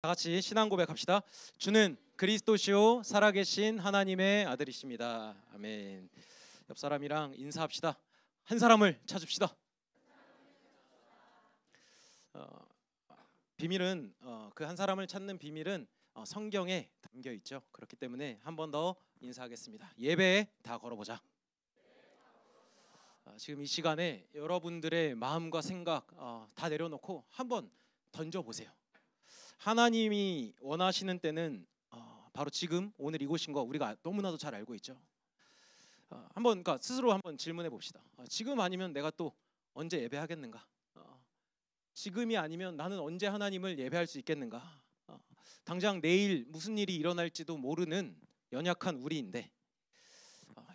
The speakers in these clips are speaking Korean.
다 같이 신앙 고백합시다. 주는 그리스도시요 살아계신 하나님의 아들이십니다. 아멘. 옆 사람이랑 인사합시다. 한 사람을 찾읍시다. 비밀은 그 한 사람을 찾는 비밀은 성경에 담겨 있죠. 그렇기 때문에 한 번 더 인사하겠습니다. 예배에 다 걸어보자. 지금 이 시간에 여러분들의 마음과 생각 다 내려놓고 한번 던져보세요. 하나님이 원하시는 때는 바로 지금 오늘 이곳인 거 우리가 너무나도 잘 알고 있죠. 한번 그러니까 스스로 한번 질문해 봅시다. 지금 아니면 내가 또 언제 예배하겠는가? 지금이 아니면 나는 언제 하나님을 예배할 수 있겠는가? 당장 내일 무슨 일이 일어날지도 모르는 연약한 우리인데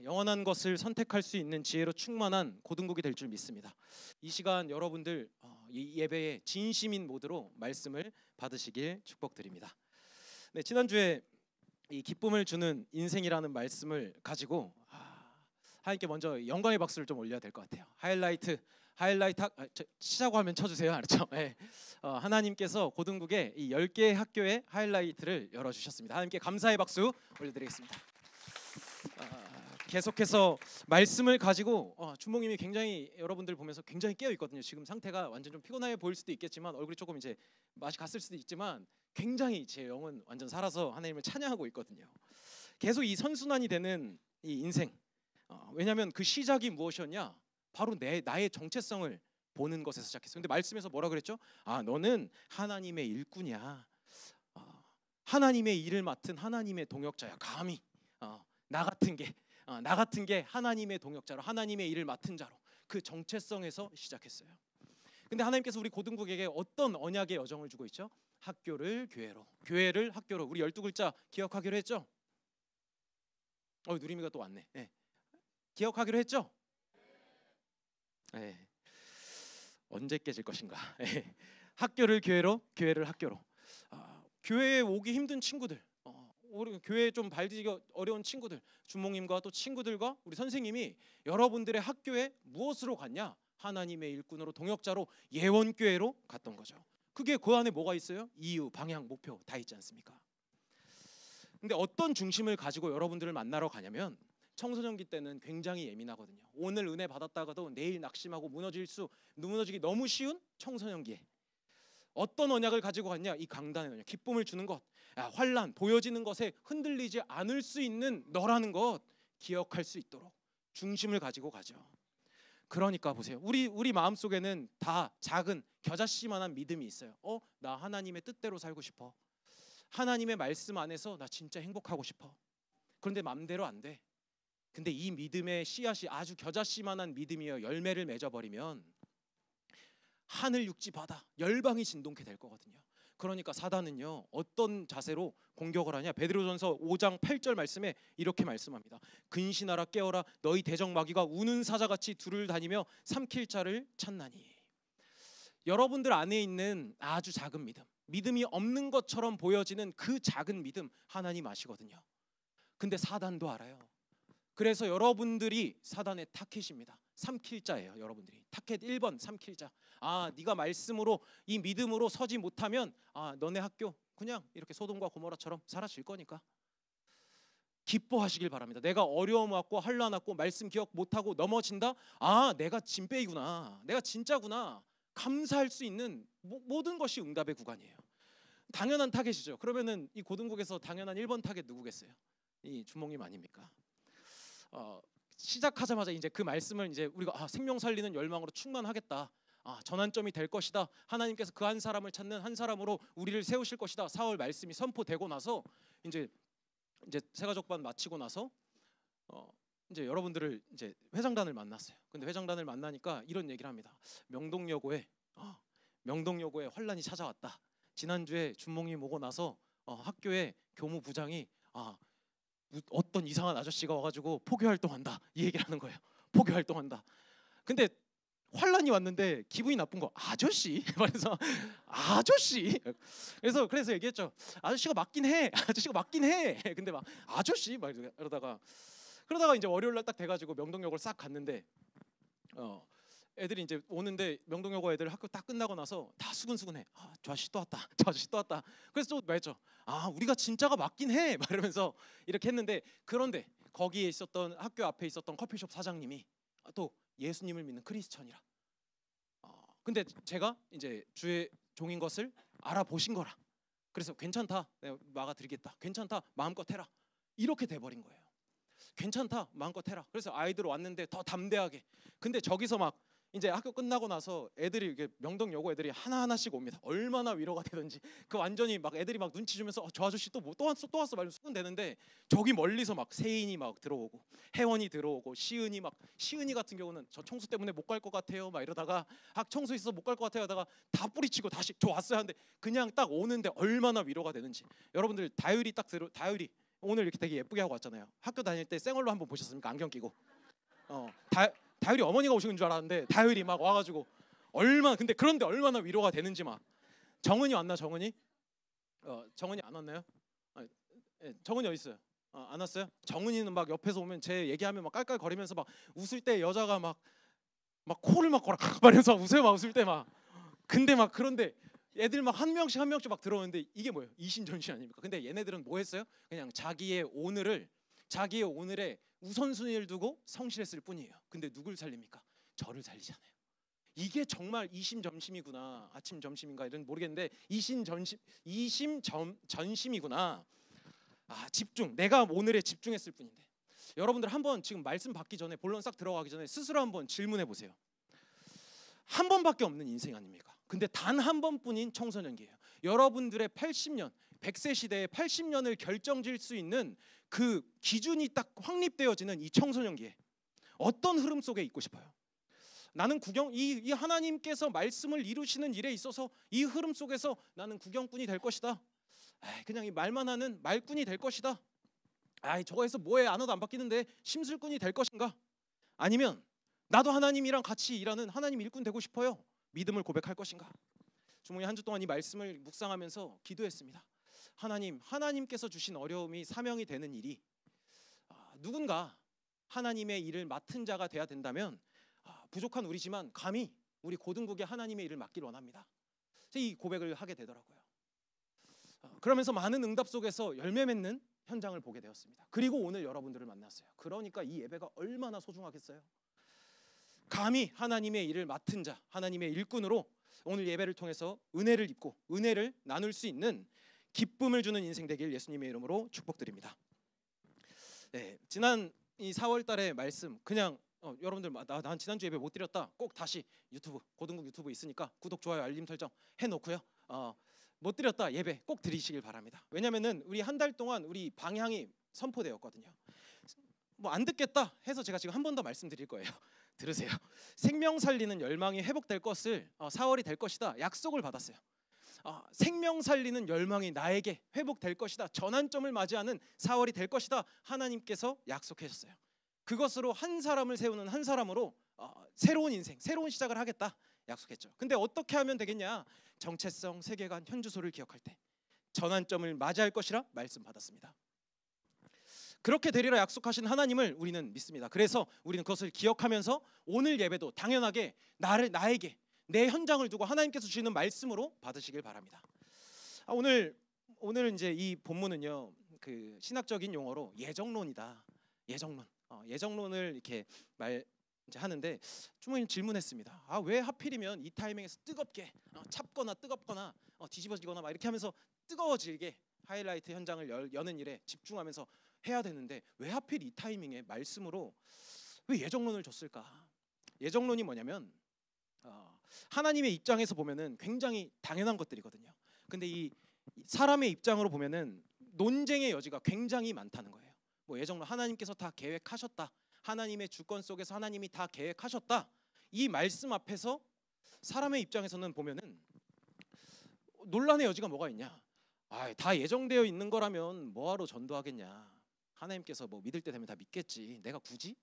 영원한 것을 선택할 수 있는 지혜로 충만한 고등국이 될 줄 믿습니다. 이 시간 여러분들 이 예배에 진심인 모드로 말씀을 받으시길 축복드립니다. 네, 지난주에 이 기쁨을 주는 인생이라는 말씀을 가지고 하나님께 먼저 영광의 박수를 좀 올려야 될 것 같아요. 하이라이트 치자고 하면 쳐주세요. 알았죠? 네. 하나님께서 고등국의 이 10개의 학교의 하이라이트를 열어주셨습니다. 하나님께 감사의 박수 올려드리겠습니다. 계속해서 말씀을 가지고 주목님이 굉장히 여러분들 보면서 굉장히 깨어 있거든요. 지금 상태가 완전 좀 피곤해 보일 수도 있겠지만 얼굴이 조금 이제 맛이 갔을 수도 있지만 굉장히 제 영은 완전 살아서 하나님을 찬양하고 있거든요. 계속 이 선순환이 되는 이 인생. 왜냐하면 그 시작이 무엇이었냐? 바로 나의 정체성을 보는 것에서 시작했어요. 근데 말씀에서 뭐라 그랬죠? 너는 하나님의 일꾼이야. 하나님의 일을 맡은 하나님의 동역자야. 감히 나 같은 게 하나님의 동역자로 하나님의 일을 맡은 자로 그 정체성에서 시작했어요. 근데 하나님께서 우리 고등국에게 어떤 언약의 여정을 주고 있죠? 학교를 교회로, 교회를 학교로. 우리 12글자 기억하기로 했죠? 누리미가 또 왔네. 네. 기억하기로 했죠? 네. 언제 깨질 것인가? 네. 학교를 교회로, 교회를 학교로. 교회에 오기 힘든 친구들, 우리 교회에 좀 발디기 어려운 친구들, 주목님과 또 친구들과 우리 선생님이 여러분들의 학교에 무엇으로 갔냐? 하나님의 일꾼으로 동역자로 예원교회로 갔던 거죠. 그게 그 안에 뭐가 있어요? 이유, 방향, 목표 다 있지 않습니까? 근데 어떤 중심을 가지고 여러분들을 만나러 가냐면 청소년기 때는 굉장히 예민하거든요. 오늘 은혜 받았다가도 내일 낙심하고 무너지기 너무 쉬운 청소년기에 어떤 언약을 가지고 갔냐? 이 강단의 언약, 기쁨을 주는 것, 환난, 보여지는 것에 흔들리지 않을 수 있는 너라는 것 기억할 수 있도록 중심을 가지고 가죠. 그러니까 보세요. 우리 마음속에는 다 작은 겨자씨만한 믿음이 있어요. 나 하나님의 뜻대로 살고 싶어. 하나님의 말씀 안에서 나 진짜 행복하고 싶어. 그런데 맘대로 안 돼. 근데 이 믿음의 씨앗이 아주 겨자씨만한 믿음이요 열매를 맺어버리면 하늘 육지 바다 열방이 진동케 될 거거든요. 그러니까 사단은요 어떤 자세로 공격을 하냐? 베드로전서 5장 8절 말씀에 이렇게 말씀합니다. 근신하라 깨어라 너희 대적 마귀가 우는 사자같이 둘을 다니며 삼킬 자를 찾나니. 여러분들 안에 있는 아주 작은 믿음이 없는 것처럼 보여지는 그 작은 믿음 하나님 아시거든요. 근데 사단도 알아요. 그래서 여러분들이 사단의 타켓입니다. 삼킬 자예요. 여러분들이 타켓 1번 삼킬 자. 네가 말씀으로 이 믿음으로 서지 못하면 너네 학교 그냥 이렇게 소돔과 고모라처럼 사라질 거니까 기뻐하시길 바랍니다. 내가 어려움 왔고 환난 왔고 말씀 기억 못하고 넘어진다. 내가 진빼이구나. 내가 진짜구나. 감사할 수 있는 모든 것이 응답의 구간이에요. 당연한 타겟이죠. 그러면은 이 고등국에서 당연한 1번 타겟 누구겠어요? 이 주목님 아닙니까? 시작하자마자 이제 그 말씀을 이제 우리가 생명 살리는 열망으로 충만하겠다. 전환점이 될 것이다. 하나님께서 그 한 사람을 찾는 한 사람으로 우리를 세우실 것이다. 4월 말씀이 선포되고 나서 이제 새가족반 마치고 나서 이제 여러분들을 이제 회장단을 만났어요. 근데 회장단을 만나니까 이런 얘기를 합니다. 명동여고에 환란이 찾아왔다. 지난주에 준목님 오고 나서 학교에 교무부장이 어떤 이상한 아저씨가 와가지고 포교 활동한다 이 얘기를 하는 거예요. 포교 활동한다. 근데 환란이 왔는데 기분이 나쁜 거. 아저씨? 그래서 아저씨? 그래서 얘기했죠. 아저씨가 맞긴 해. 근데 막 아저씨? 막 그러다가 이제 월요일 날 딱 돼가지고 명동역을 싹 갔는데 애들이 이제 오는데 명동여고 애들 학교 딱 끝나고 나서 다 수근수근해. 저 아저씨 또 왔다. 저 아저씨 또 왔다. 그래서 또 말했죠. 우리가 진짜가 맞긴 해. 막 이러면서 이렇게 했는데, 그런데 거기에 있었던 학교 앞에 있었던 커피숍 사장님이 또 예수님을 믿는 크리스천이라. 근데 제가 이제 주의 종인 것을 알아보신 거라. 그래서 괜찮다. 내가 막아드리겠다. 괜찮다. 마음껏 해라. 이렇게 돼버린 거예요. 괜찮다. 마음껏 해라. 그래서 아이들 왔는데 더 담대하게. 근데 저기서 막 이제 학교 끝나고 나서 애들이, 이게 명동여고 애들이 하나하나씩 옵니다. 얼마나 위로가 되든지. 그 완전히 막 애들이 막 눈치 주면서 저 아저씨 또 왔어 말면 수근대는데, 저기 멀리서 막 세인이 막 들어오고 혜원이 들어오고 시은이 같은 경우는 저 청소 때문에 못 갈 것 같아요 막 이러다가 청소 있어서 못 갈 것 같아요 하다가 다 뿌리치고 다시 저 왔어요 하는데, 그냥 딱 오는데 얼마나 위로가 되는지. 여러분들 다율이 오늘 이렇게 되게 예쁘게 하고 왔잖아요. 학교 다닐 때 쌩얼로 한번 보셨습니까? 안경 끼고. 다율이 어머니가 오시는 줄 알았는데 다율이 막 와가지고 그런데 얼마나 위로가 되는지. 막 정은이 왔나? 정은이 안 왔나요? 정은이 어디 있어요? 안 왔어요? 정은이는 막 옆에서 오면 제 얘기하면 막 깔깔거리면서 막 웃을 때 여자가 막 코를 막 걸어 말면서 웃어요. 막 웃을 때 막. 근데 막 그런데 애들 막 한 명씩 막 들어오는데, 이게 뭐예요? 이심전심 아닙니까? 근데 얘네들은 뭐 했어요? 그냥 자기의 오늘의 우선순위를 두고 성실했을 뿐이에요. 근데 누굴 살립니까? 저를 살리잖아요. 이게 정말 이심전심이구나. 아침 점심인가 이런 모르겠는데 이심전심이구나. 집중. 내가 오늘에 집중했을 뿐인데. 여러분들 한번 지금 말씀 받기 전에, 본론 싹 들어가기 전에 스스로 한번 질문해 보세요. 한 번밖에 없는 인생 아닙니까? 근데 단 한 번뿐인 청소년기예요. 여러분들의 80년, 100세 시대의 80년을 결정질 수 있는 그 기준이 딱 확립되어지는 이 청소년기에 어떤 흐름 속에 있고 싶어요? 나는 이 하나님께서 말씀을 이루시는 일에 있어서 이 흐름 속에서 나는 구경꾼이 될 것이다. 그냥 이 말만 하는 말꾼이 될 것이다. 저거에서 뭐해, 안 와도 안 바뀌는데 심술꾼이 될 것인가? 아니면 나도 하나님이랑 같이 일하는 하나님 일꾼 되고 싶어요. 믿음을 고백할 것인가? 주몽이 한 주 동안 이 말씀을 묵상하면서 기도했습니다. 하나님께서 주신 어려움이 사명이 되는 일이, 누군가 하나님의 일을 맡은 자가 돼야 된다면 부족한 우리지만 감히 우리 고등국에 하나님의 일을 맡기를 원합니다. 이 고백을 하게 되더라고요. 그러면서 많은 응답 속에서 열매 맺는 현장을 보게 되었습니다. 그리고 오늘 여러분들을 만났어요. 그러니까 이 예배가 얼마나 소중하겠어요. 감히 하나님의 일을 맡은 자, 하나님의 일꾼으로 오늘 예배를 통해서 은혜를 입고 은혜를 나눌 수 있는 기쁨을 주는 인생 되길 예수님의 이름으로 축복드립니다. 지난 이 4월 달의 말씀, 그냥 여러분들 난 지난주 예배 못 드렸다, 꼭 다시 고등국 유튜브 있으니까 구독, 좋아요, 알림 설정 해놓고요. 못 드렸다 예배 꼭 드리시길 바랍니다. 왜냐면은 우리 한 달 동안 우리 방향이 선포되었거든요. 뭐 안 듣겠다 해서 제가 지금 한 번 더 말씀드릴 거예요. 들으세요. 생명 살리는 열망이 회복될 것을 4월이 될 것이다 약속을 받았어요. 생명 살리는 열망이 나에게 회복될 것이다, 전환점을 맞이하는 4월이 될 것이다 하나님께서 약속하셨어요. 그것으로 한 사람을 세우는 한 사람으로 새로운 인생, 새로운 시작을 하겠다 약속했죠. 근데 어떻게 하면 되겠냐? 정체성, 세계관, 현주소를 기억할 때 전환점을 맞이할 것이라 말씀 받았습니다. 그렇게 되리라 약속하신 하나님을 우리는 믿습니다. 그래서 우리는 그것을 기억하면서 오늘 예배도 당연하게 나에게 내 현장을 두고 하나님께서 주시는 말씀으로 받으시길 바랍니다. 오늘 이제 이 본문은요, 그 신학적인 용어로 예정론이다. 예정론을 이렇게 이제 하는데, 주모님 질문했습니다. 왜 하필이면 이 타이밍에서 뜨겁게 찹거나 뜨겁거나 뒤집어지거나 막 이렇게 하면서 뜨거워지게 하이라이트 현장을 여는 일에 집중하면서 해야 되는데 왜 하필 이 타이밍에 말씀으로 왜 예정론을 줬을까? 예정론이 뭐냐면 하나님의 입장에서 보면은 굉장히 당연한 것들이거든요. 근데 이 사람의 입장으로 보면은 논쟁의 여지가 굉장히 많다는 거예요. 뭐 예정론, 하나님께서 다 계획하셨다, 하나님의 주권 속에서 하나님이 다 계획하셨다, 이 말씀 앞에서 사람의 입장에서는 보면은 논란의 여지가 뭐가 있냐? 다 예정되어 있는 거라면 뭐하러 전도하겠냐? 하나님께서 뭐 믿을 때 되면 다 믿겠지, 내가 굳이?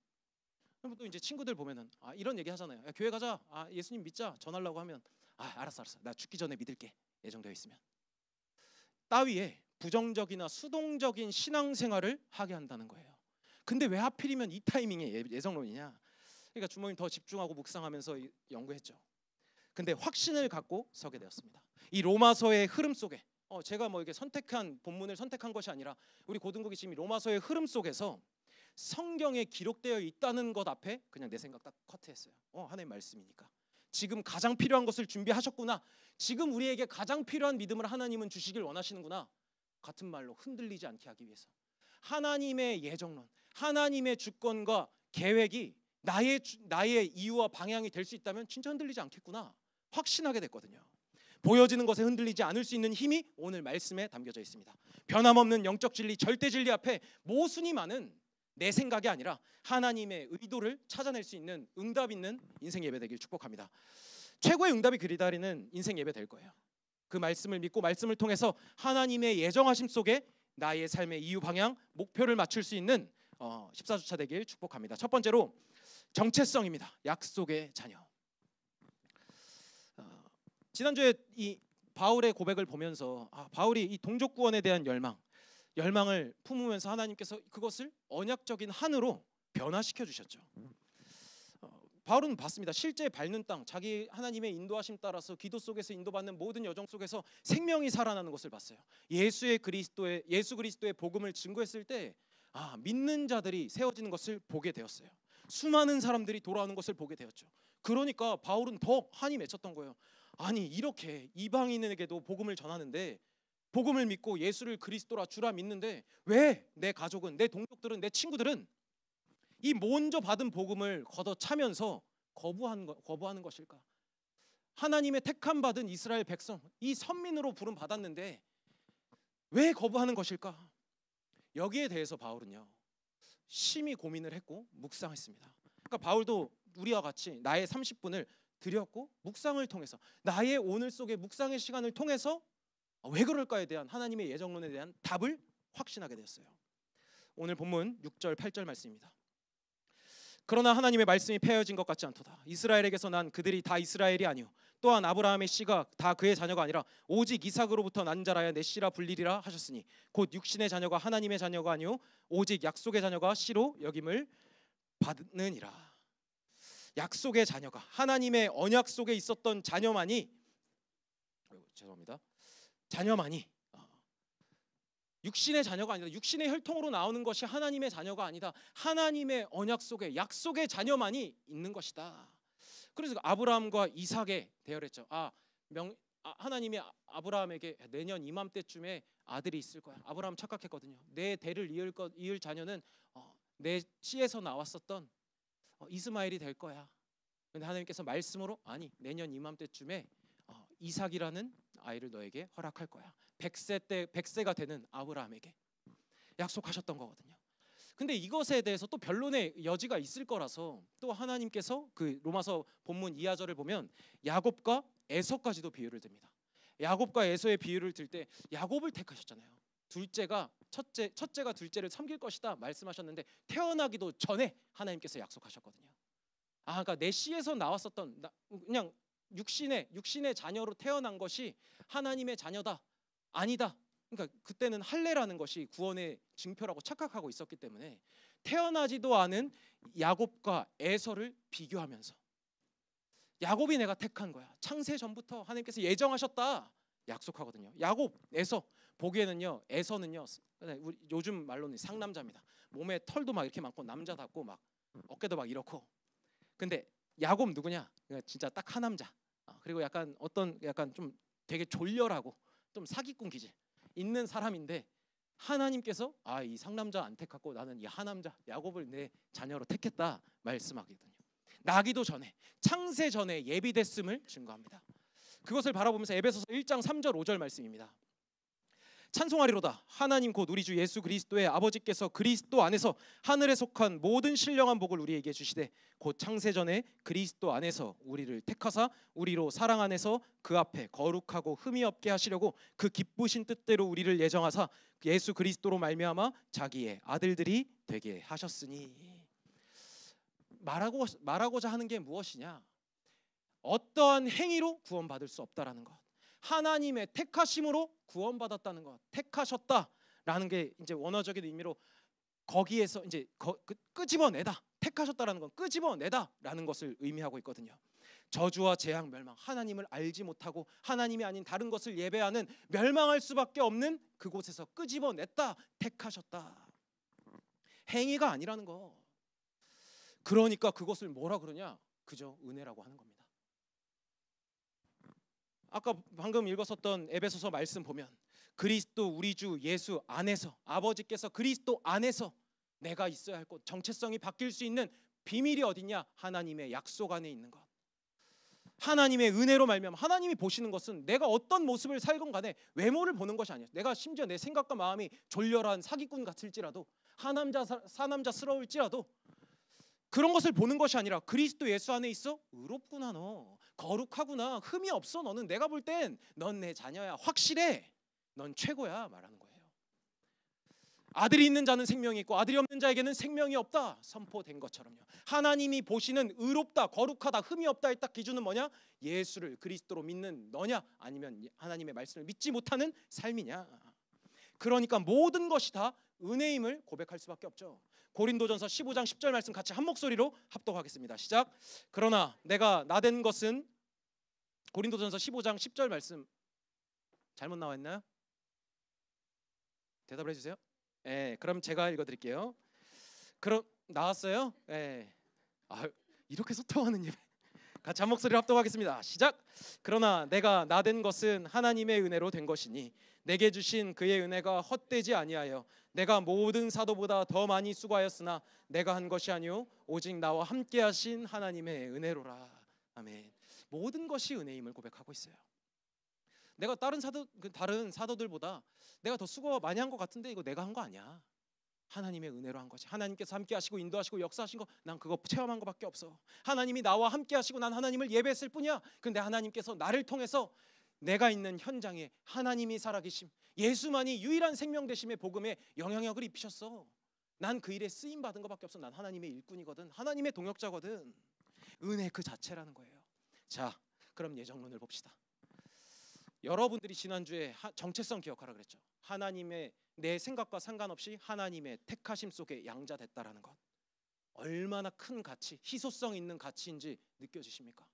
그럼 또 이제 친구들 보면은 이런 얘기 하잖아요. 야, 교회 가자. 예수님 믿자. 전하려고 하면 알았어. 나 죽기 전에 믿을게. 예정되어 있으면. 따위에 부정적이나 수동적인 신앙생활을 하게 한다는 거예요. 근데 왜 하필이면 이 타이밍에 예정론이냐? 그러니까 주모님 더 집중하고 묵상하면서 연구했죠. 근데 확신을 갖고 서게 되었습니다. 이 로마서의 흐름 속에 제가 뭐 이렇게 선택한 본문을 선택한 것이 아니라 우리 고등국이 지금 로마서의 흐름 속에서 성경에 기록되어 있다는 것 앞에 그냥 내 생각 딱 커트했어요. 하나님 말씀이니까 지금 가장 필요한 것을 준비하셨구나. 지금 우리에게 가장 필요한 믿음을 하나님은 주시길 원하시는구나. 같은 말로 흔들리지 않게 하기 위해서 하나님의 예정론, 하나님의 주권과 계획이 나의 이유와 방향이 될 수 있다면 진짜 흔들리지 않겠구나 확신하게 됐거든요. 보여지는 것에 흔들리지 않을 수 있는 힘이 오늘 말씀에 담겨져 있습니다. 변함없는 영적 진리, 절대 진리 앞에 모순이 많은 내 생각이 아니라 하나님의 의도를 찾아낼 수 있는 응답 있는 인생 예배 되길 축복합니다. 최고의 응답이 기다리는 인생 예배 될 거예요. 그 말씀을 믿고 말씀을 통해서 하나님의 예정하심 속에 나의 삶의 이유 방향, 목표를 맞출 수 있는 14주차 되길 축복합니다. 첫 번째로 정체성입니다. 약속의 자녀. 지난주에 이 바울의 고백을 보면서 바울이 이 동족 구원에 대한 열망을 품으면서 하나님께서 그것을 언약적인 한으로 변화시켜 주셨죠. 바울은 봤습니다. 실제 밟는 땅, 자기 하나님의 인도하심 따라서 기도 속에서 인도받는 모든 여정 속에서 생명이 살아나는 것을 봤어요. 예수 그리스도의 복음을 증거했을 때 믿는 자들이 세워지는 것을 보게 되었어요. 수많은 사람들이 돌아오는 것을 보게 되었죠. 그러니까 바울은 더 한이 맺혔던 거예요. 아니 이렇게 이방인에게도 복음을 전하는데 복음을 믿고 예수를 그리스도라 주라 믿는데 왜 내 가족은, 내 동족들은, 내 친구들은 이 먼저 받은 복음을 걷어차면서 거부하는 것일까? 하나님의 택함 받은 이스라엘 백성, 이 선민으로 부름 받았는데 왜 거부하는 것일까? 여기에 대해서 바울은요 심히 고민을 했고 묵상했습니다. 그러니까 바울도 우리와 같이 나의 30분을 드렸고 묵상을 통해서 나의 오늘 속의 묵상의 시간을 통해서 왜 그럴까에 대한 하나님의 예정론에 대한 답을 확신하게 되었어요. 오늘 본문 6절 8절 말씀입니다. 그러나 하나님의 말씀이 폐허진 것 같지 않도다. 이스라엘에게서 난 그들이 다 이스라엘이 아니요 또한 아브라함의 씨가 다 그의 자녀가 아니라 오직 이삭으로부터 난 자라야 내 씨라 불리리라 하셨으니 곧 육신의 자녀가 하나님의 자녀가 아니요 오직 약속의 자녀가 씨로 여김을 받느니라. 약속의 자녀가 하나님의 언약 속에 있었던 자녀만이 육신의 자녀가 아니다. 육신의 혈통으로 나오는 것이 하나님의 자녀가 아니다. 하나님의 언약 속에 약속의 자녀만이 있는 것이다. 그래서 아브라함과 이삭에 대열했죠. 하나님이 아브라함에게 내년 이맘때쯤에 아들이 있을 거야. 아브라함 착각했거든요. 내 대를 이을 자녀는 내 씨에서 나왔었던 이스마엘이 될 거야. 근데 하나님께서 말씀으로 아니 내년 이맘때쯤에 이삭이라는 아이를 너에게 허락할 거야. 100세가 되는 아브라함에게 약속하셨던 거거든요. 근데 이것에 대해서 또 변론의 여지가 있을 거라서 또 하나님께서 그 로마서 본문 2절을 보면 야곱과 에서까지도 비유를 듭니다. 야곱과 에서의 비유를 들 때 야곱을 택하셨잖아요. 첫째가 둘째를 섬길 것이다 말씀하셨는데 태어나기도 전에 하나님께서 약속하셨거든요. 그러니까 내 씨에서 나왔었던 그냥 육신의 자녀로 태어난 것이 하나님의 자녀다 아니다. 그러니까 그때는 할례라는 것이 구원의 징표라고 착각하고 있었기 때문에 태어나지도 않은 야곱과 에서를 비교하면서 야곱이 내가 택한 거야. 창세 전부터 하나님께서 예정하셨다 약속하거든요. 야곱, 에서 보기에는요 에서는요 우리 요즘 말로는 상남자입니다. 몸에 털도 막 이렇게 많고 남자답고 막 어깨도 막 이렇고. 근데 야곱 누구냐? 진짜 딱 하남자. 그리고 약간 좀 되게 졸렬하고 좀 사기꾼 기질 있는 사람인데 하나님께서 이 상남자 안 택하고 나는 이 하남자 야곱을 내 자녀로 택했다 말씀하거든요. 나기도 전에 창세 전에 예비됐음을 증거합니다. 그것을 바라보면서 에베소서 1장 3절 5절 말씀입니다. 찬송하리로다. 하나님 곧 우리 주 예수 그리스도의 아버지께서 그리스도 안에서 하늘에 속한 모든 신령한 복을 우리에게 주시되 곧 창세전에 그리스도 안에서 우리를 택하사 우리로 사랑 안에서 그 앞에 거룩하고 흠이 없게 하시려고 그 기쁘신 뜻대로 우리를 예정하사 예수 그리스도로 말미암아 자기의 아들들이 되게 하셨으니. 말하고자 하는 게 무엇이냐? 어떠한 행위로 구원받을 수 없다라는 것. 하나님의 택하심으로 구원받았다는 것, 택하셨다라는 게 이제 원어적인 의미로 거기에서 이제 끄집어내다, 택하셨다라는 건 끄집어내다라는 것을 의미하고 있거든요. 저주와 재앙, 멸망, 하나님을 알지 못하고 하나님이 아닌 다른 것을 예배하는 멸망할 수밖에 없는 그곳에서 끄집어냈다, 택하셨다. 행위가 아니라는 거. 그러니까 그것을 뭐라 그러냐? 그저 은혜라고 하는 겁니다. 아까 방금 읽었었던 에베소서 말씀 보면 그리스도 우리 주 예수 안에서, 아버지께서 그리스도 안에서 내가 있어야 할 곳, 정체성이 바뀔 수 있는 비밀이 어디냐? 하나님의 약속 안에 있는 것. 하나님의 은혜로 말미암아 하나님이 보시는 것은 내가 어떤 모습을 살건 간에 외모를 보는 것이 아니에요. 내가 심지어 내 생각과 마음이 졸렬한 사기꾼 같을지라도, 사남자스러울지라도 그런 것을 보는 것이 아니라 그리스도 예수 안에 있어? 의롭구나, 너 거룩하구나, 흠이 없어, 너는. 내가 볼 땐 넌 내 자녀야, 확실해, 넌 최고야 말하는 거예요. 아들이 있는 자는 생명이 있고 아들이 없는 자에게는 생명이 없다 선포된 것처럼요. 하나님이 보시는 의롭다, 거룩하다, 흠이 없다의 딱 기준은 뭐냐? 예수를 그리스도로 믿는 너냐, 아니면 하나님의 말씀을 믿지 못하는 삶이냐. 그러니까 모든 것이 다 은혜임을 고백할 수밖에 없죠. 고린도전서 15장 10절 말씀 같이 한 목소리로 합독하겠습니다. 시작. 그러나 내가 나된 것은, 고린도전서 15장 10절 말씀 잘못 나와 있나요? 대답을 해주세요. 그럼 제가 읽어드릴게요. 그럼 나왔어요? 이렇게 소통하는 예배. 같이 한 목소리로 합독하겠습니다. 시작. 그러나 내가 나된 것은 하나님의 은혜로 된 것이니 내게 주신 그의 은혜가 헛되지 아니하여 내가 모든 사도보다 더 많이 수고하였으나 내가 한 것이 아니요 오직 나와 함께 하신 하나님의 은혜로라. 아멘. 모든 것이 은혜임을 고백하고 있어요. 내가 다른 사도들보다 내가 더 수고 많이 한 것 같은데 이거 내가 한 거 아니야. 하나님의 은혜로 한 거지. 하나님께서 함께 하시고 인도하시고 역사하신 거 난 그거 체험한 거밖에 없어. 하나님이 나와 함께 하시고 난 하나님을 예배했을 뿐이야. 근데 하나님께서 나를 통해서 내가 있는 현장에 하나님이 살아계심, 예수만이 유일한 생명 되심의 복음에 영향력을 입히셨어. 난 그 일에 쓰임 받은 거밖에 없어. 난 하나님의 일꾼이거든. 하나님의 동역자거든. 은혜 그 자체라는 거예요. 자, 그럼 예정론을 봅시다. 여러분들이 지난주에 정체성 기억하라 그랬죠. 하나님의, 내 생각과 상관없이 하나님의 택하심 속에 양자됐다라는 것, 얼마나 큰 가치, 희소성 있는 가치인지 느껴지십니까?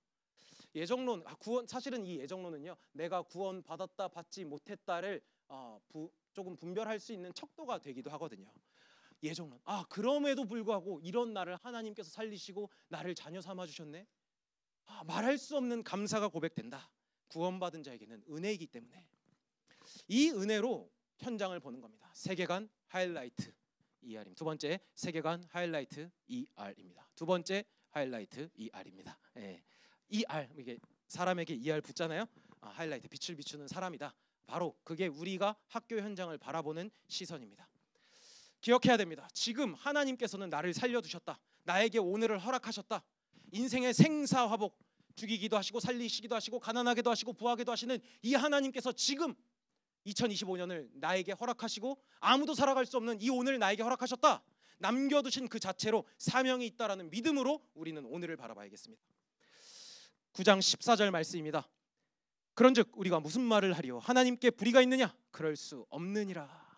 예정론, 구원, 사실은 이 예정론은요, 내가 구원 받았다 받지 못했다를 조금 분별할 수 있는 척도가 되기도 하거든요. 예정론, 그럼에도 불구하고 이런 나를 하나님께서 살리시고 나를 자녀 삼아 주셨네. 말할 수 없는 감사가 고백된다. 구원받은 자에게는 은혜이기 때문에 이 은혜로 현장을 보는 겁니다. 세계관 하이라이트 ER입니다. 두 번째 세계관 하이라이트 ER입니다. 두 번째 하이라이트 ER입니다. ER, 이게 사람에게 ER 붙잖아요. 하이라이트, 빛을 비추는 사람이다. 바로 그게 우리가 학교 현장을 바라보는 시선입니다. 기억해야 됩니다. 지금 하나님께서는 나를 살려두셨다. 나에게 오늘을 허락하셨다. 인생의 생사화복, 죽이기도 하시고 살리시기도 하시고 가난하게도 하시고 부하게도 하시는 이 하나님께서 지금 2025년을 나에게 허락하시고 아무도 살아갈 수 없는 이 오늘 나에게 허락하셨다. 남겨두신 그 자체로 사명이 있다라는 믿음으로 우리는 오늘을 바라봐야겠습니다. 9장 14절 말씀입니다. 그런즉 우리가 무슨 말을 하리요? 하나님께 불의가 있느냐? 그럴 수 없느니라.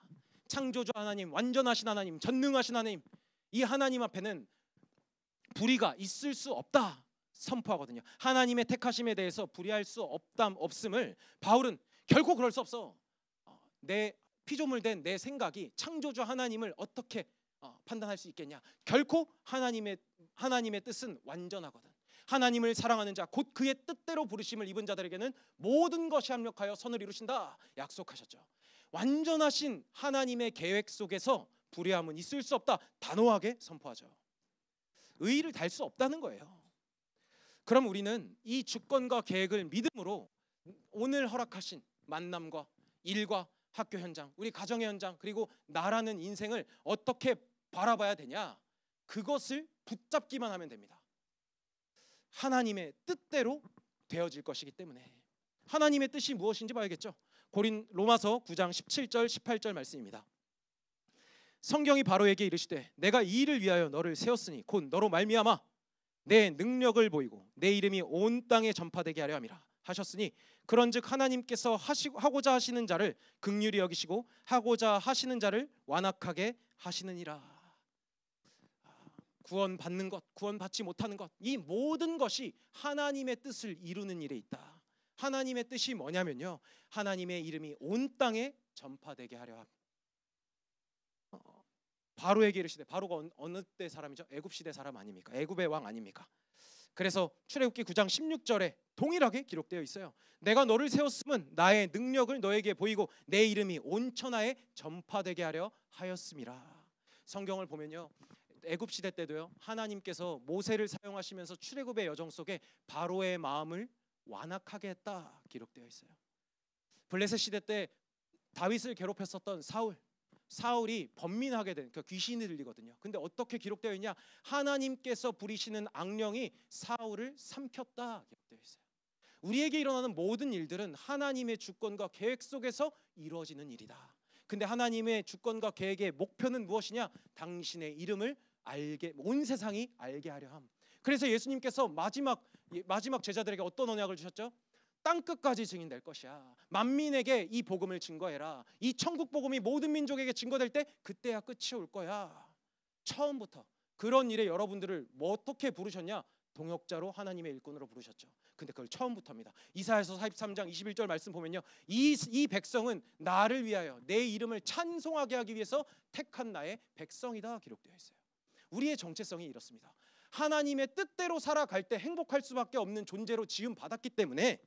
창조주 하나님, 완전하신 하나님, 전능하신 하나님, 이 하나님 앞에는 불의가 있을 수 없다 선포하거든요. 하나님의 택하심에 대해서 불의할 수 없음을 바울은 결코 그럴 수 없어. 내 피조물 된 내 생각이 창조주 하나님을 어떻게 판단할 수 있겠냐? 결코 하나님의 뜻은 완전하거든. 하나님을 사랑하는 자, 곧 그의 뜻대로 부르심을 입은 자들에게는 모든 것이 합력하여 선을 이루신다 약속하셨죠. 완전하신 하나님의 계획 속에서 불의함은 있을 수 없다 단호하게 선포하죠. 의의를 달 수 없다는 거예요. 그럼 우리는 이 주권과 계획을 믿음으로 오늘 허락하신 만남과 일과 학교 현장, 우리 가정의 현장, 그리고 나라는 인생을 어떻게 바라봐야 되냐? 그것을 붙잡기만 하면 됩니다. 하나님의 뜻대로 되어질 것이기 때문에. 하나님의 뜻이 무엇인지 봐야겠죠. 로마서 9장 17절 18절 말씀입니다. 성경이 바로에게 이르시되 내가 이 일을 위하여 너를 세웠으니 곧 너로 말미암아 내 능력을 보이고 내 이름이 온 땅에 전파되게 하려 함이라 하셨으니 그런즉 하나님께서 하고자 하시는 자를 긍휼히 여기시고 하고자 하시는 자를 완악하게 하시느니라. 구원받는 것, 구원받지 못하는 것, 이 모든 것이 하나님의 뜻을 이루는 일에 있다. 하나님의 뜻이 뭐냐면요, 하나님의 이름이 온 땅에 전파되게 하려 합니다. 바로에게 이르시되, 바로가 어느 때 사람이죠? 애굽 시대 사람 아닙니까? 애굽의 왕 아닙니까? 그래서 출애굽기 9장 16절에 동일하게 기록되어 있어요. 내가 너를 세웠음은 나의 능력을 너에게 보이고 내 이름이 온 천하에 전파되게 하려 하였음이라. 성경을 보면요, 애굽 시대 때도요, 하나님께서 모세를 사용하시면서 출애굽의 여정 속에 바로의 마음을 완악하게 했다 기록되어 있어요. 블레셋 시대 때 다윗을 괴롭혔었던 사울이 번민하게 된, 그 귀신이 들리거든요. 근데 어떻게 기록되어 있냐? 하나님께서 부리시는 악령이 사울을 삼켰다 기록되어 있어요. 우리에게 일어나는 모든 일들은 하나님의 주권과 계획 속에서 이루어지는 일이다. 근데 하나님의 주권과 계획의 목표는 무엇이냐? 당신의 이름을 알게, 온 세상이 알게 하려 함. 그래서 예수님께서 마지막 제자들에게 어떤 언약을 주셨죠? 땅 끝까지 증인될 것이야. 만민에게 이 복음을 증거해라. 이 천국 복음이 모든 민족에게 증거될 때 그때야 끝이 올 거야. 처음부터 그런 일에 여러분들을 뭐 어떻게 부르셨냐? 동역자로 하나님의 일꾼으로 부르셨죠. 근데 그걸 처음부터 합니다. 이사야서 43장 21절 말씀 보면요, 이 백성은 나를 위하여 내 이름을 찬송하게 하기 위해서 택한 나의 백성이다 기록되어 있어요. 우리의 정체성이 이렇습니다. 하나님의 뜻대로 살아갈 때 행복할 수밖에 없는 존재로 지음 받았기 때문에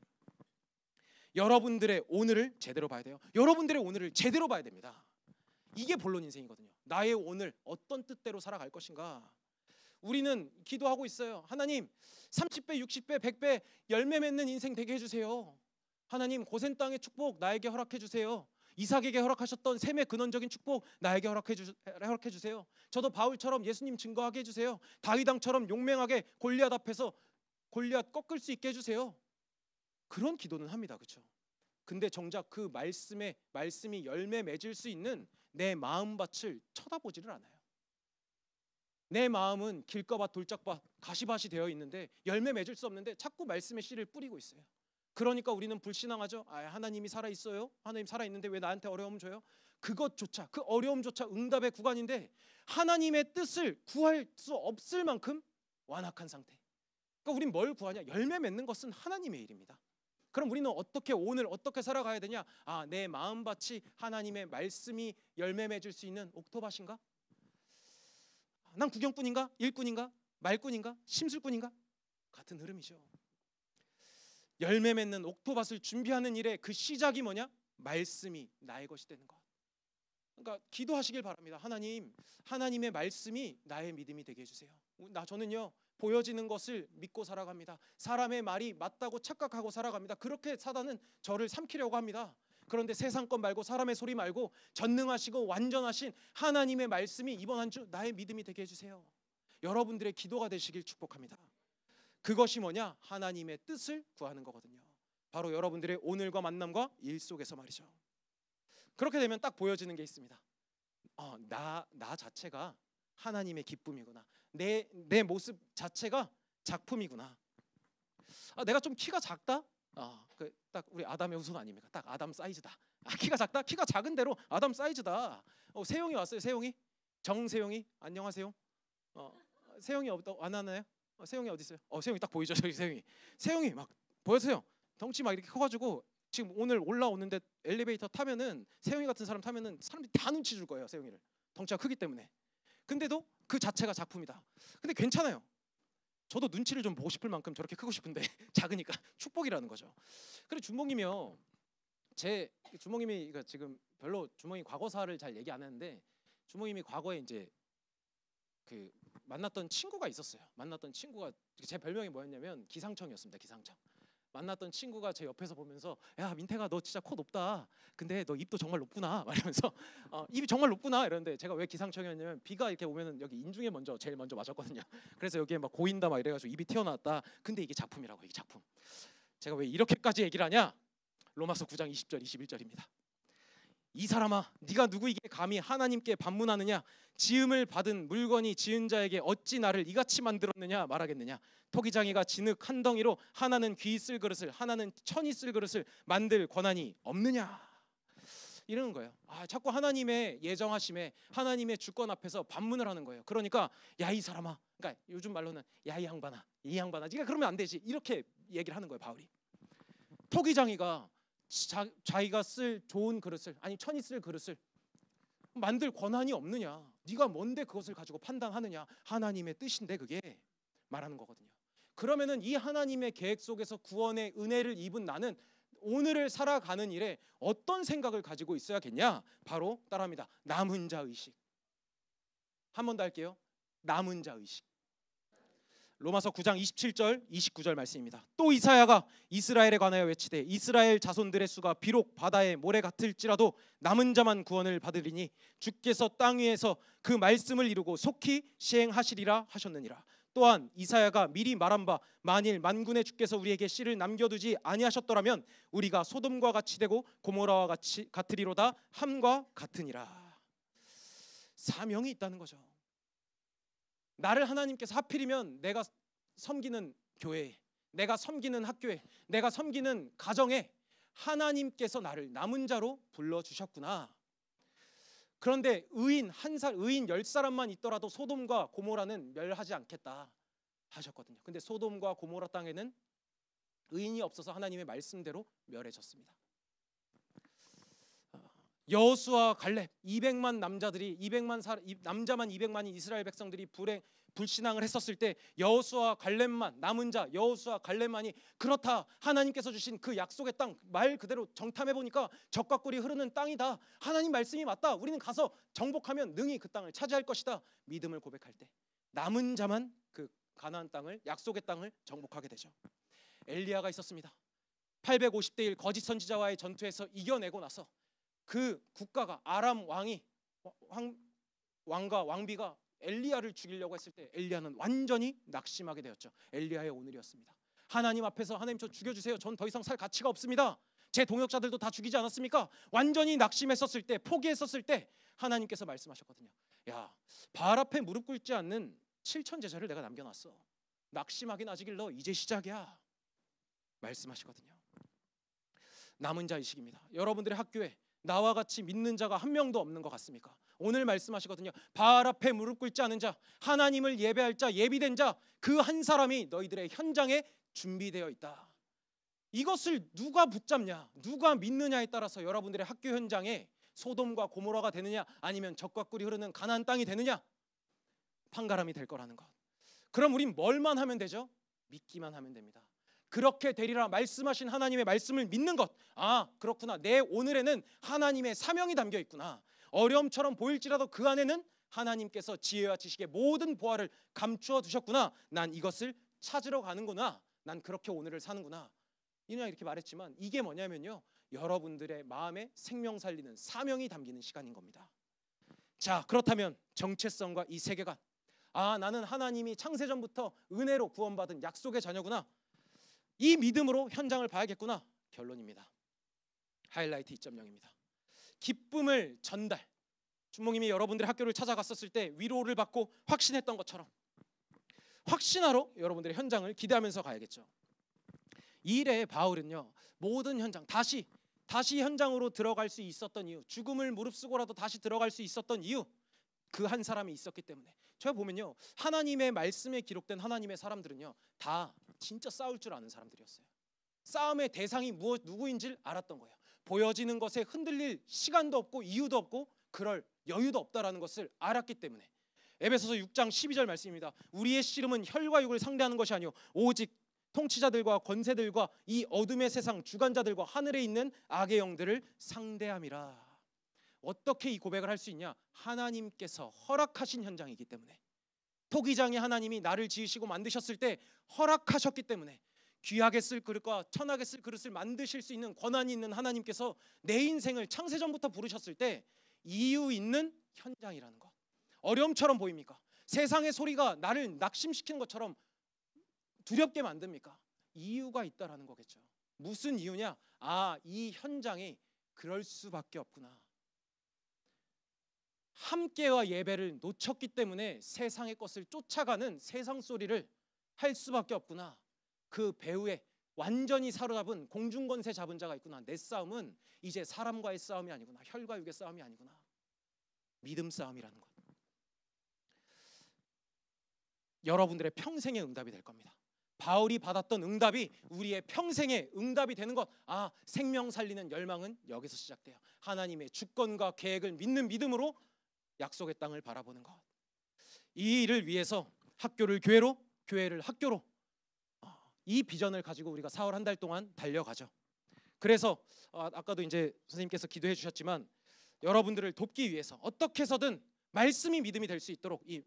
여러분들의 오늘을 제대로 봐야 돼요. 여러분들의 오늘을 제대로 봐야 됩니다. 이게 본론 인생이거든요. 나의 오늘 어떤 뜻대로 살아갈 것인가. 우리는 기도하고 있어요. 하나님 30배, 60배, 100배 열매 맺는 인생 되게 해주세요. 하나님 고센 땅의 축복 나에게 허락해 주세요. 이삭에게 허락하셨던 셈의 근원적인 축복 나에게 허락해 주세요. 저도 바울처럼 예수님 증거하게 해주세요. 다윗 왕처럼 용맹하게 골리앗 앞에서 골리앗 꺾을 수 있게 해주세요. 그런 기도는 합니다. 그렇죠? 근데 정작 그 말씀이 열매 맺을 수 있는 내 마음밭을 쳐다보지를 않아요. 내 마음은 길가밭, 돌짝밭, 가시밭이 되어 있는데 열매 맺을 수 없는데 자꾸 말씀의 씨를 뿌리고 있어요. 그러니까 우리는 불신앙하죠. 하나님이 살아있어요? 하나님 살아있는데 왜 나한테 어려움 줘요? 그것조차, 그 어려움조차 응답의 구간인데 하나님의 뜻을 구할 수 없을 만큼 완악한 상태. 그러니까 우린 뭘 구하냐? 열매 맺는 것은 하나님의 일입니다. 그럼 우리는 오늘 어떻게 살아가야 되냐? 내 마음밭이 하나님의 말씀이 열매 맺을 수 있는 옥토밭인가? 난 구경꾼인가? 일꾼인가? 말꾼인가? 심술꾼인가? 같은 흐름이죠. 열매 맺는 옥토밭을 준비하는 일의 그 시작이 뭐냐? 말씀이 나의 것이 되는 것. 그러니까 기도하시길 바랍니다. 하나님의 말씀이 나의 믿음이 되게 해주세요. 저는요, 보여지는 것을 믿고 살아갑니다. 사람의 말이 맞다고 착각하고 살아갑니다. 그렇게 사단은 저를 삼키려고 합니다. 그런데 세상 것 말고 사람의 소리 말고 전능하시고 완전하신 하나님의 말씀이 이번 한 주 나의 믿음이 되게 해주세요. 여러분들의 기도가 되시길 축복합니다. 그것이 뭐냐? 하나님의 뜻을 구하는 거거든요. 바로 여러분들의 오늘과 만남과 일 속에서 말이죠. 그렇게 되면 딱 보여지는 게 있습니다. 나 자체가 하나님의 기쁨이구나. 내 모습 자체가 작품이구나. 내가 좀 키가 작다? 딱 우리 아담의 후손 아닙니까? 딱 아담 사이즈다. 키가 작다? 키가 작은 대로 아담 사이즈다. 세용이 왔어요. 세용이? 정세용이? 안녕하세요. 세용이 안 하나요? 세용이 어디 있어요? 세용이 딱 보이죠? 저기 세용이 막 보여주세요. 덩치 막 이렇게 커가지고 지금 오늘 올라오는데 엘리베이터 타면은 세용이 같은 사람 타면은 사람들이 다 눈치 줄 거예요. 세용이를. 덩치가 크기 때문에. 근데도 그 자체가 작품이다. 근데 괜찮아요. 저도 눈치를 좀 보고 싶을 만큼 저렇게 크고 싶은데 작으니까 축복이라는 거죠. 그리고 주몽님이요. 주몽님이 지금 별로 주몽이 과거사를 잘 얘기 안 했는데 주몽님이 과거에 이제 그 만났던 친구가 있었어요. 만났던 친구가 제 별명이 뭐였냐면 기상청이었습니다. 기상청. 만났던 친구가 제 옆에서 보면서 야 민태가 너 진짜 코 높다. 근데 너 입도 정말 높구나. 말하면서 입이 정말 높구나 이러는데 제가 왜 기상청이었냐면 비가 이렇게 오면은 여기 인중에 제일 먼저 맞았거든요. 그래서 여기에 막 고인다 막 이래가지고 입이 튀어나왔다. 근데 이게 작품이라고. 이게 작품. 제가 왜 이렇게까지 얘기를 하냐? 로마서 9장 20절 21절입니다. 이 사람아 네가 누구이기에 감히 하나님께 반문하느냐? 지음을 받은 물건이 지은 자에게 어찌 나를 이같이 만들었느냐 말하겠느냐? 토기장이가 진흙 한 덩이로 하나는 귀 쓸 그릇을 하나는 천이 쓸 그릇을 만들 권한이 없느냐? 이러는 거예요. 자꾸 하나님의 예정하심에 하나님의 주권 앞에서 반문을 하는 거예요. 그러니까 야 이 사람아, 그러니까 요즘 말로는 야 이 양반아, 이 양반아, 네가 그러면 안 되지, 이렇게 얘기를 하는 거예요. 바울이. 토기장이가 자기가 쓸 좋은 그릇을, 아니 천이 쓸 그릇을 만들 권한이 없느냐, 네가 뭔데 그것을 가지고 판단하느냐, 하나님의 뜻인데 그게 말하는 거거든요. 그러면은 이 하나님의 계획 속에서 구원의 은혜를 입은 나는 오늘을 살아가는 일에 어떤 생각을 가지고 있어야겠냐? 바로 따라합니다. 남은 자 의식. 한 번 더 할게요. 남은 자 의식. 로마서 9장 27절 29절 말씀입니다. 또 이사야가 이스라엘에 관하여 외치되 이스라엘 자손들의 수가 비록 바다의 모래 같을지라도 남은 자만 구원을 받으리니 주께서 땅 위에서 그 말씀을 이루고 속히 시행하시리라 하셨느니라. 또한 이사야가 미리 말한 바 만일 만군의 주께서 우리에게 씨를 남겨두지 아니하셨더라면 우리가 소돔과 같이 되고 고모라와 같이 같으리로다 함과 같으니라. 사명이 있다는 거죠. 나를 하나님께서 하필이면 내가 섬기는 교회에, 내가 섬기는 학교에, 내가 섬기는 가정에 하나님께서 나를 남은 자로 불러주셨구나. 그런데 의인 10사람만 있더라도 소돔과 고모라는 멸하지 않겠다 하셨거든요. 근데 소돔과 고모라 땅에는 의인이 없어서 하나님의 말씀대로 멸해졌습니다. 여호수아 갈렙 200만 남자들이 남자만 200만인 이스라엘 백성들이 불신앙을 했었을 때 여호수아 갈렙만, 남은 자 여호수아 갈렙만이 그렇다, 하나님께서 주신 그 약속의 땅 말 그대로 정탐해 보니까 적과 꿀이 흐르는 땅이다, 하나님 말씀이 맞다, 우리는 가서 정복하면 능히 그 땅을 차지할 것이다, 믿음을 고백할 때 남은 자만 그 가나안 땅을, 약속의 땅을 정복하게 되죠. 엘리야가 있었습니다. 850대 1 거짓 선지자와의 전투에서 이겨내고 나서 그 국가가 아람 왕과 왕비가 엘리야를 죽이려고 했을 때 엘리야는 완전히 낙심하게 되었죠. 엘리야의 오늘이었습니다. 하나님 앞에서 하나님 저 죽여주세요, 전 더 이상 살 가치가 없습니다, 제 동역자들도 다 죽이지 않았습니까? 완전히 낙심했었을 때, 포기했었을 때 하나님께서 말씀하셨거든요. 야, 바알 앞에 무릎 꿇지 않는 7천 제자를 내가 남겨놨어, 낙심하긴 아직 일러, 이제 시작이야 말씀하시거든요. 남은 자 의식입니다. 여러분들의 학교에 나와 같이 믿는 자가 한 명도 없는 것 같습니까? 오늘 말씀하시거든요. 바알 앞에 무릎 꿇지 않은 자, 하나님을 예배할 자, 예비된 자, 그 한 사람이 너희들의 현장에 준비되어 있다. 이것을 누가 붙잡냐, 누가 믿느냐에 따라서 여러분들의 학교 현장에 소돔과 고모라가 되느냐, 아니면 적과 꿀이 흐르는 가나안 땅이 되느냐, 판가름이 될 거라는 것. 그럼 우린 뭘만 하면 되죠? 믿기만 하면 됩니다. 그렇게 되리라 말씀하신 하나님의 말씀을 믿는 것. 그렇구나, 내 오늘에는 하나님의 사명이 담겨 있구나. 어려움처럼 보일지라도 그 안에는 하나님께서 지혜와 지식의 모든 보화를 감추어 두셨구나. 난 이것을 찾으러 가는구나. 난 그렇게 오늘을 사는구나. 이렇게 말했지만 이게 뭐냐면요, 여러분들의 마음에 생명 살리는 사명이 담기는 시간인 겁니다. 자, 그렇다면 정체성과 이 세계관, 나는 하나님이 창세전부터 은혜로 구원받은 약속의 자녀구나, 이 믿음으로 현장을 봐야겠구나. 결론입니다. 하이라이트 2.0입니다. 기쁨을 전달. 주목님이 여러분들의 학교를 찾아갔었을 때 위로를 받고 확신했던 것처럼 확신하러 여러분들의 현장을 기대하면서 가야겠죠. 이 일에 바울은요, 모든 현장 다시 현장으로 들어갈 수 있었던 이유, 죽음을 무릅쓰고라도 다시 들어갈 수 있었던 이유, 그 한 사람이 있었기 때문에. 제가 보면요, 하나님의 말씀에 기록된 하나님의 사람들은요 다 진짜 싸울 줄 아는 사람들이었어요. 싸움의 대상이 누구인지를 알았던 거예요. 보여지는 것에 흔들릴 시간도 없고 이유도 없고 그럴 여유도 없다라는 것을 알았기 때문에. 에베소서 6장 12절 말씀입니다. 우리의 씨름은 혈과 육을 상대하는 것이 아니요 오직 통치자들과 권세들과 이 어둠의 세상 주관자들과 하늘에 있는 악의 영들을 상대함이라. 어떻게 이 고백을 할 수 있냐? 하나님께서 허락하신 현장이기 때문에. 토기장의 하나님이 나를 지으시고 만드셨을 때 허락하셨기 때문에, 귀하게 쓸 그릇과 천하게 쓸 그릇을 만드실 수 있는 권한이 있는 하나님께서 내 인생을 창세전부터 부르셨을 때 이유 있는 현장이라는 것. 어려움처럼 보입니까? 세상의 소리가 나를 낙심시키는 것처럼 두렵게 만듭니까? 이유가 있다라는 거겠죠. 무슨 이유냐? 이 현장이 그럴 수밖에 없구나. 함께와 예배를 놓쳤기 때문에 세상의 것을 쫓아가는 세상 소리를 할 수밖에 없구나. 그 배후에 완전히 사로잡은 공중권세 잡은 자가 있구나. 내 싸움은 이제 사람과의 싸움이 아니구나. 혈과 육의 싸움이 아니구나. 믿음 싸움이라는 것. 여러분들의 평생의 응답이 될 겁니다. 바울이 받았던 응답이 우리의 평생의 응답이 되는 것. 생명 살리는 열망은 여기서 시작돼요. 하나님의 주권과 계획을 믿는 믿음으로 약속의 땅을 바라보는 것. 이 일을 위해서 학교를 교회로, 교회를 학교로, 이 비전을 가지고 우리가 4월 한 달 동안 달려가죠. 그래서 아까도 이제 선생님께서 기도해 주셨지만 여러분들을 돕기 위해서 어떻게 해서든 말씀이 믿음이 될 수 있도록 이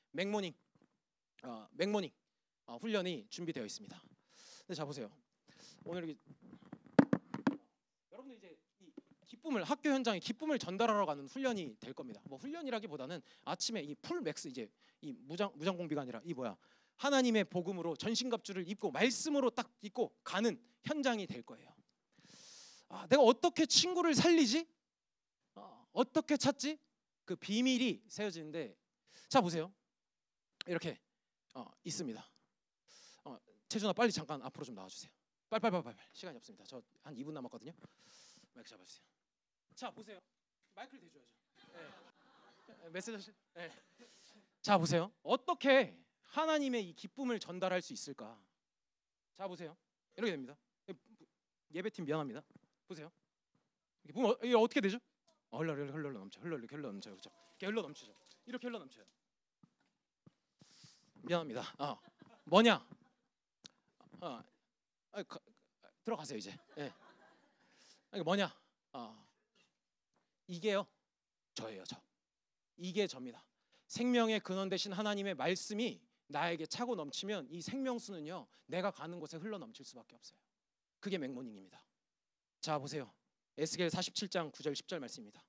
맥모닝 훈련이 준비되어 있습니다. 근데 자 보세요. 오늘 여러분들 이제 이 기쁨을, 학교 현장에 기쁨을 전달하러 가는 훈련이 될 겁니다. 뭐 훈련이라기보다는 아침에 이 풀 맥스, 이제 이 무장 공비가 아니라 이 하나님의 복음으로 전신갑주를 입고 말씀으로 딱 입고 가는 현장이 될 거예요. 내가 어떻게 친구를 살리지? 어떻게 찾지? 그 비밀이 세워지는데, 자 보세요. 이렇게 있습니다. 채준아 빨리 잠깐 앞으로 좀 나와주세요. 빨리 시간이 없습니다. 저 한 2분 남았거든요. 마이크 잡아주세요. 자 보세요. 마이크를 대줘야죠. 네. 메시지. 네. 자 보세요. 어떻게 하나님의 이 기쁨을 전달할 수 있을까? 자 보세요. 이렇게 됩니다. 예배팀 미안합니다. 보세요. 이게 어떻게 되죠? 흘러 넘쳐요. 그렇죠? 이렇게 흘러 넘치죠. 이렇게 흘러 넘쳐요. 미안합니다. 뭐냐? 들어가세요 이제. 네. 이게 뭐냐? 이게요. 저예요. 이게 접니다. 생명의 근원 되신 하나님의 말씀이 나에게 차고 넘치면 이 생명수는요, 내가 가는 곳에 흘러 넘칠 수밖에 없어요. 그게 맥모닝입니다. 자 보세요. 에스겔 47장 9절 10절 말씀입니다.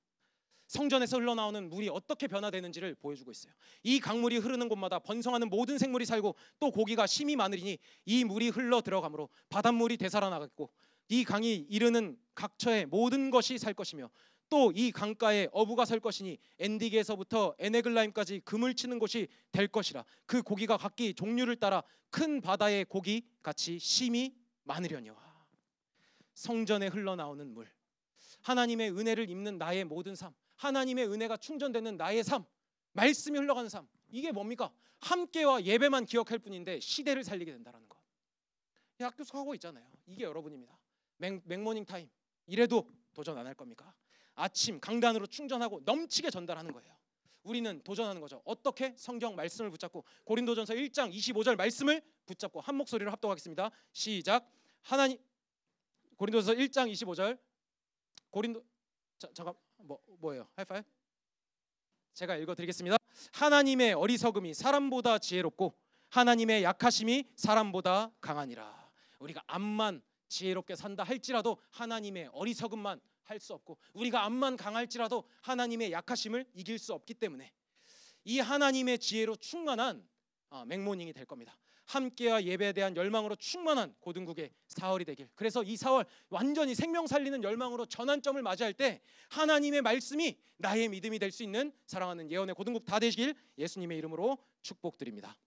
성전에서 흘러나오는 물이 어떻게 변화되는지를 보여주고 있어요. 이 강물이 흐르는 곳마다 번성하는 모든 생물이 살고 또 고기가 심이 많으리니 이 물이 흘러 들어가므로 바닷물이 되살아나겠고 이 강이 이르는 각처의 모든 것이 살 것이며 또 이 강가에 어부가 살 것이니 엔디게에서부터 에네글라임까지 금을 치는 곳이 될 것이라. 그 고기가 각기 종류를 따라 큰 바다의 고기 같이 심이 많으려니와. 성전에 흘러나오는 물, 하나님의 은혜를 입는 나의 모든 삶, 하나님의 은혜가 충전되는 나의 삶, 말씀이 흘러가는 삶, 이게 뭡니까? 함께와 예배만 기억할 뿐인데 시대를 살리게 된다는 것. 학교에서 하고 있잖아요. 이게 여러분입니다. 맥모닝 타임. 이래도 도전 안 할 겁니까? 아침 강단으로 충전하고 넘치게 전달하는 거예요. 우리는 도전하는 거죠. 어떻게? 성경 말씀을 붙잡고 고린도전서 1장 25절 말씀을 붙잡고 한 목소리로 합독하겠습니다. 시작. 고린도전서 1장 25절 잠깐 뭐예요? 하이파이브? 제가 읽어드리겠습니다. 하나님의 어리석음이 사람보다 지혜롭고 하나님의 약하심이 사람보다 강하니라. 우리가 암만 지혜롭게 산다 할지라도 하나님의 어리석음만 할 수 없고 우리가 암만 강할지라도 하나님의 약하심을 이길 수 없기 때문에 이 하나님의 지혜로 충만한 맥모닝이 될 겁니다. 함께와 예배에 대한 열망으로 충만한 고등국의 4월이 되길. 그래서 이 4월 완전히 생명 살리는 열망으로 전환점을 맞이할 때 하나님의 말씀이 나의 믿음이 될 수 있는 사랑하는 예언의 고등국 다 되시길 예수님의 이름으로 축복드립니다.